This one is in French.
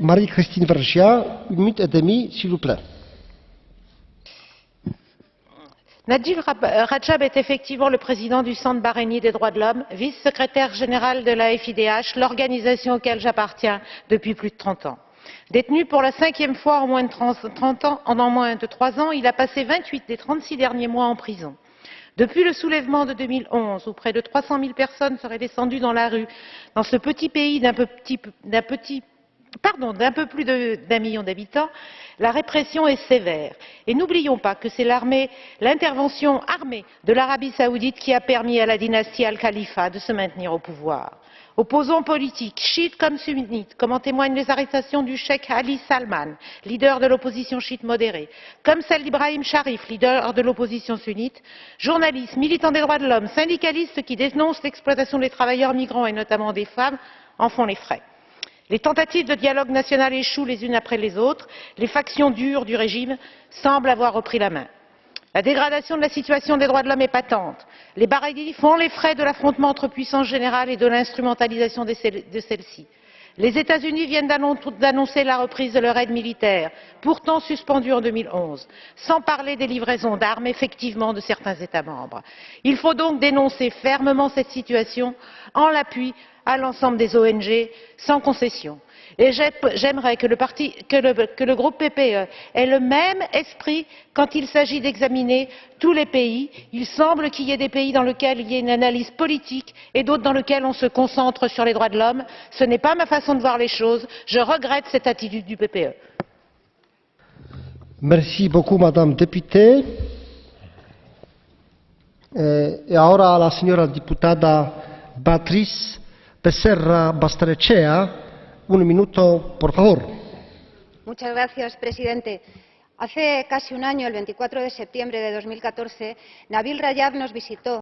Marie-Christine Vergia, 1 minute et demie, s'il vous plaît. Najib Rajab est effectivement le président du Centre bahreïni des droits de l'homme, vice-secrétaire général de la FIDH, l'organisation auquel j'appartiens depuis plus de 30 ans. Détenu pour la 5e fois en moins de 3 ans, il a passé 28 des 36 derniers mois en prison. Depuis le soulèvement de 2011, où près de 300 000 personnes seraient descendues dans la rue, dans ce petit pays d'un peu plus d'1 million d'habitants, la répression est sévère. Et n'oublions pas que c'est l'intervention armée de l'Arabie saoudite qui a permis à la dynastie Al-Khalifa de se maintenir au pouvoir. Opposants politiques, chiites comme sunnites, comme en témoignent les arrestations du cheikh Ali Salman, leader de l'opposition chiite modérée, comme celle d'Ibrahim Sharif, leader de l'opposition sunnite, journalistes, militants des droits de l'homme, syndicalistes qui dénoncent l'exploitation des travailleurs migrants et notamment des femmes, en font les frais. Les tentatives de dialogue national échouent les unes après les autres, les factions dures du régime semblent avoir repris la main. La dégradation de la situation des droits de l'homme est patente. Les Bahreïnis font les frais de l'affrontement entre puissances générales et de l'instrumentalisation de celles-ci. Les États-Unis viennent d'annoncer la reprise de leur aide militaire, pourtant suspendue en 2011, sans parler des livraisons d'armes effectivement de certains États membres. Il faut donc dénoncer fermement cette situation en l'appui à l'ensemble des ONG, sans concession. Et j'aimerais que le groupe PPE ait le même esprit quand il s'agit d'examiner tous les pays. Il semble qu'il y ait des pays dans lesquels il y ait une analyse politique et d'autres dans lesquels on se concentre sur les droits de l'homme. Ce n'est pas ma façon de voir les choses. Je regrette cette attitude du PPE. Merci beaucoup, Madame députée. E ahora la señora diputada Beatriz Becerra Basterrechea. 1 minuto, por favor. Muchas gracias, presidente. Hace casi un año, el 24 de septiembre de 2014, Nabil Rajab nos visitó